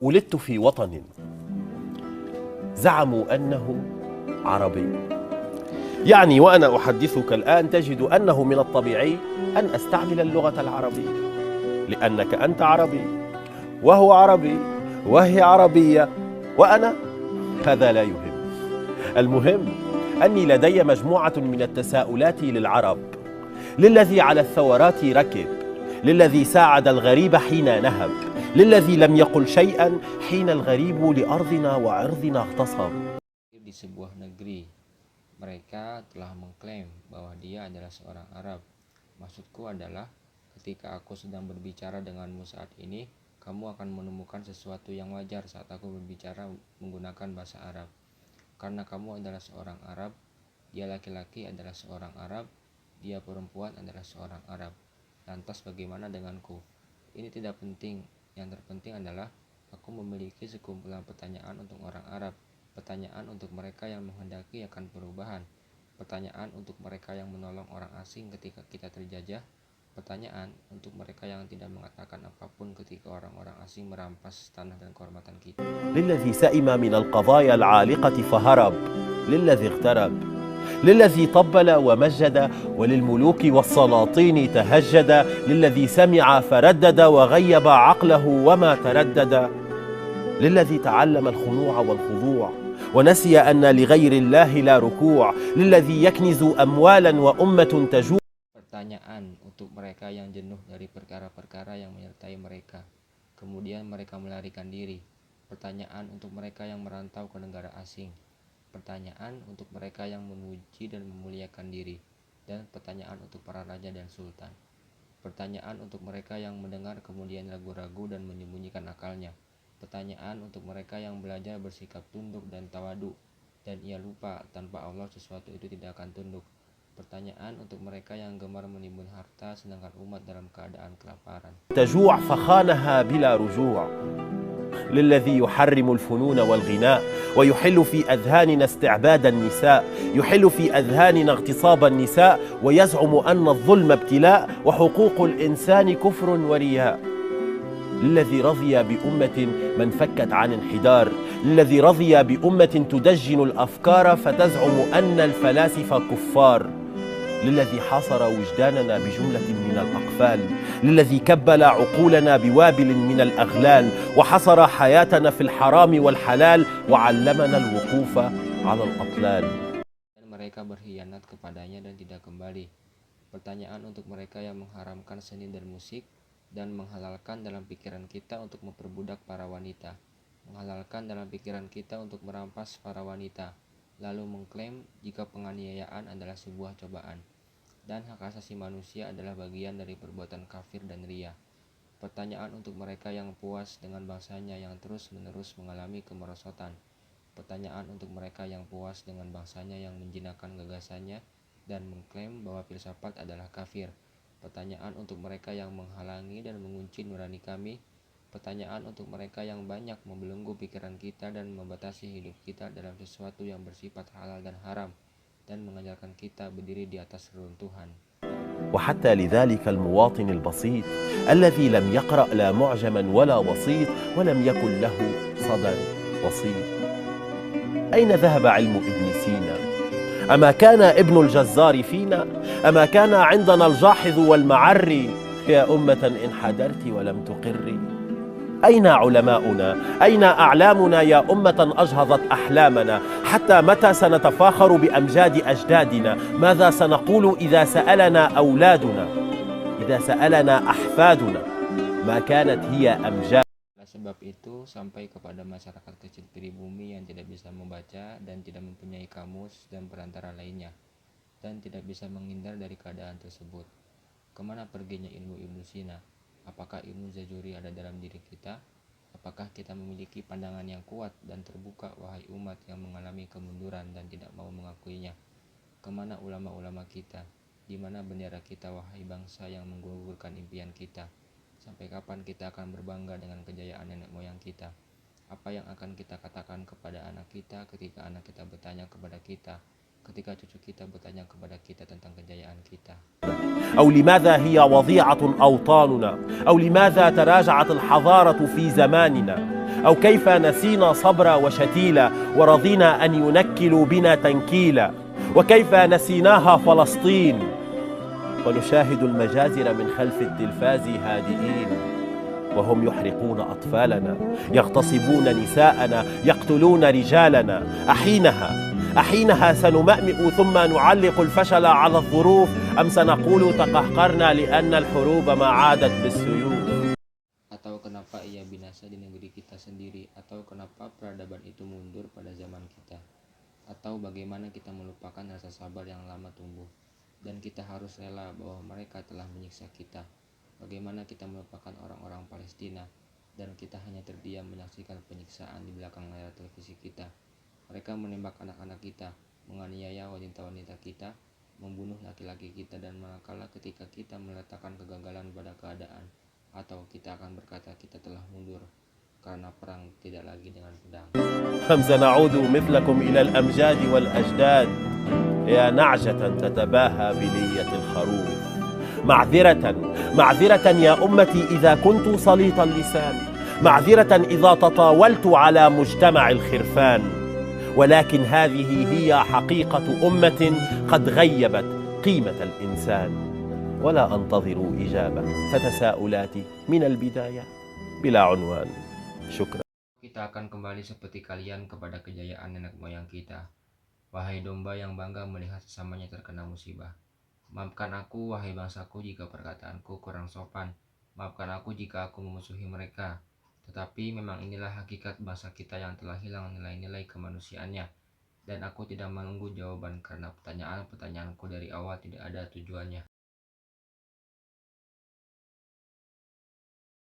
ولدت في وطن زعموا أنه عربي. يعني وأنا أحدثك الآن تجد أنه من الطبيعي أن أستعمل اللغة العربية، لأنك أنت عربي وهو عربي وهي عربية وأنا، هذا لا يهم. المهم أني لدي مجموعة من التساؤلات للعرب، للذي على الثورات ركب، للذي ساعد الغريب حين نهب، للذي لم يقل شيئا حين الغريب لأرضنا وعرضنا اغتصب. Di sebuah negeri, mereka telah mengklaim bahwa dia adalah seorang Arab. Maksudku adalah, ketika aku sedang berbicara denganmu saat ini, kamu akan menemukan sesuatu yang wajar saat aku berbicara menggunakan bahasa Arab. Karena kamu adalah seorang Arab, dia laki-laki adalah seorang Arab, dia perempuan adalah seorang Arab. Lantas bagaimana denganku? Ini tidak penting. Yang terpenting adalah aku memiliki sekumpulan pertanyaan untuk orang Arab. Pertanyaan untuk mereka yang menghendaki akan perubahan. Pertanyaan untuk mereka yang menolong orang asing ketika kita terjajah. Pertanyaan untuk mereka yang tidak mengatakan apapun ketika orang-orang asing merampas tanah dan kehormatan kita. للذي سئم من القضايا العالقة فهرب، للذي اغترب، للذي طبل ومجد، وللملوك والسلاطين تهجد، للذي سمع فردد وغيب عقله وما تردد، للذي تعلم الخنوع والخضوع ونسي أن لغير الله لا ركوع، للذي يكنز أموالا وأمة تجوع. Pertanyaan untuk mereka yang jenuh dari perkara-perkara yang menyertai mereka, kemudian mereka melarikan diri. Pertanyaan untuk mereka yang merantau ke negara asing. Pertanyaan untuk mereka yang memuji dan memuliakan diri. Dan pertanyaan untuk para raja dan sultan. Pertanyaan untuk mereka yang mendengar kemudian ragu-ragu dan menyembunyikan akalnya. Pertanyaan untuk mereka yang belajar bersikap tunduk dan tawadu, dan ia lupa tanpa Allah sesuatu itu tidak akan tunduk. Pertanyaan untuk mereka yang gemar menimbun harta sedangkan umat dalam keadaan kelaparan. تجوع فخانها بلا رجوع، للذي يحرم الفنون والغناء ويحل في أذهاننا استعباد النساء، يحل في أذهاننا اغتصاب النساء ويزعم أن الظلم ابتلاء وحقوق الإنسان كفر ورياء، للذي رضي بأمة من فكت عن انحدار، للذي رضي بأمة تدجن الأفكار فتزعم أن الفلاسفة كفار، للذي حاصر وجداننا بجملة من الأقفال، للذي كبل عقولنا بوابل من الأغلال وحصر حياتنا في الحرام والحلال وعلمنا الوقوف على الأطلال. Dan mereka berkhianat kepadanya dan tidak kembali. Pertanyaan untuk mereka yang mengharamkan seni dan musik dan menghalalkan dalam pikiran kita untuk memperbudak para wanita, menghalalkan dalam pikiran kita untuk merampas para wanita, lalu mengklaim jika penganiayaan adalah sebuah cobaan dan hak asasi manusia adalah bagian dari perbuatan kafir dan ria. Pertanyaan untuk mereka yang puas dengan bangsanya yang terus-menerus mengalami kemerosotan. Pertanyaan untuk mereka yang puas dengan bangsanya yang menjinakkan gagasannya dan mengklaim bahwa filsafat adalah kafir. Pertanyaan untuk mereka yang menghalangi dan mengunci nurani kami. Pertanyaan untuk mereka yang banyak membelenggu pikiran kita dan membatasi hidup kita dalam sesuatu yang bersifat halal dan haram, dan mengajarkan kita berdiri di atas reruntuhan. وحتى لذلك المواطن البسيط الذي لم يقرأ لا معجما ولا وسيط ولم يكن له صدى وسيط. أين ذهب علم ابن سينا؟ أما كان ابن الجزار فينا؟ أما كان عندنا الجاحظ والمعري؟ يا أمة انحدرت ولم تقري. أين علماؤنا؟ أين أعلامنا يا أمة أجهضت أحلامنا؟ حتى متى سنتفاخر بأمجاد أجدادنا؟ ماذا سنقول إذا سألنا أولادنا؟ إذا سألنا أحفادنا ما كانت هي أمجاد. Oleh sebab itu, sampai kepada masyarakat kecil pribumi yang tidak bisa membaca dan tidak mempunyai kamus dan perantara lainnya, dan tidak bisa menghindar dari keadaan tersebut. Kemana perginya ilmu Ibnu Sina? Apakah ilmu Zajuri ada dalam diri kita? Apakah kita memiliki pandangan yang kuat dan terbuka, wahai umat yang mengalami kemunduran dan tidak mau mengakuinya? Kemana ulama-ulama kita? Di mana bendera kita, wahai bangsa yang menggugurkan impian kita? Sampai kapan kita akan berbangga dengan kejayaan nenek moyang kita? Apa yang akan kita katakan kepada anak kita ketika anak kita bertanya kepada kita, ketika cucu kita bertanya kepada kita tentang kejayaan kita? أو لماذا هي وضيعة أوطاننا؟ أو لماذا تراجعت الحضارة في زماننا؟ أو كيف نسينا صبرا وشتيلا ورضينا أن ينكلوا بنا تنكيلا؟ وكيف نسيناها فلسطين ونشاهد المجازر من خلف التلفاز هادئين وهم يحرقون أطفالنا، يغتصبون نساءنا، يقتلون رجالنا. أحينها سنمأمئ ثم نعلق الفشل على الظروف أم سنقول تقهقرنا لأن الحروب ما عادت بالسيوف؟ Atau kenapa ia binasa di negeri kita sendiri? Atau kenapa peradaban itu mundur pada zaman kita? Atau bagaimana kita melupakan rasa sabar yang lama tumbuh dan kita harus rela bahwa mereka telah menyiksa kita? Bagaimana kita melupakan orang-orang Palestina dan kita hanya terdiam menyaksikan penyiksaan di belakang layar televisi kita? Mereka menembak anak-anak kita, menganiaya wanita-wanita kita, membunuh laki-laki kita, dan manakala ketika kita meletakkan kegagalan pada keadaan, atau kita akan berkata kita telah mundur karena perang tidak lagi dengan pedang. أم سنعود مثلكم إلى الأمجاد والأجداد يا نعجة تتباهى بلية الخروف. معذرة يا أمتي إذا كنت سليط اللسان، معذرة إذا تطاولت على مجتمع الخرفان، ولكن هذه هي حقيقة أمة قد غيبت قيمة الإنسان. ولا أنتظر إجابة، فتساؤلاتي من البداية بلا عنوان. شكرا. Kita akan kembali seperti kalian kepada kejayaan nenek moyang kita. Wahai domba yang bangga melihat sesamanya terkena musibah. Maafkan aku, wahai bangsaku, jika perkataanku kurang sopan. Maafkan aku jika aku memusuhi mereka. Tetapi memang inilah hakikat bangsa kita yang telah hilang nilai-nilai kemanusiaannya. Dan aku tidak menunggu jawaban karena pertanyaan-pertanyaanku dari awal tidak ada tujuannya.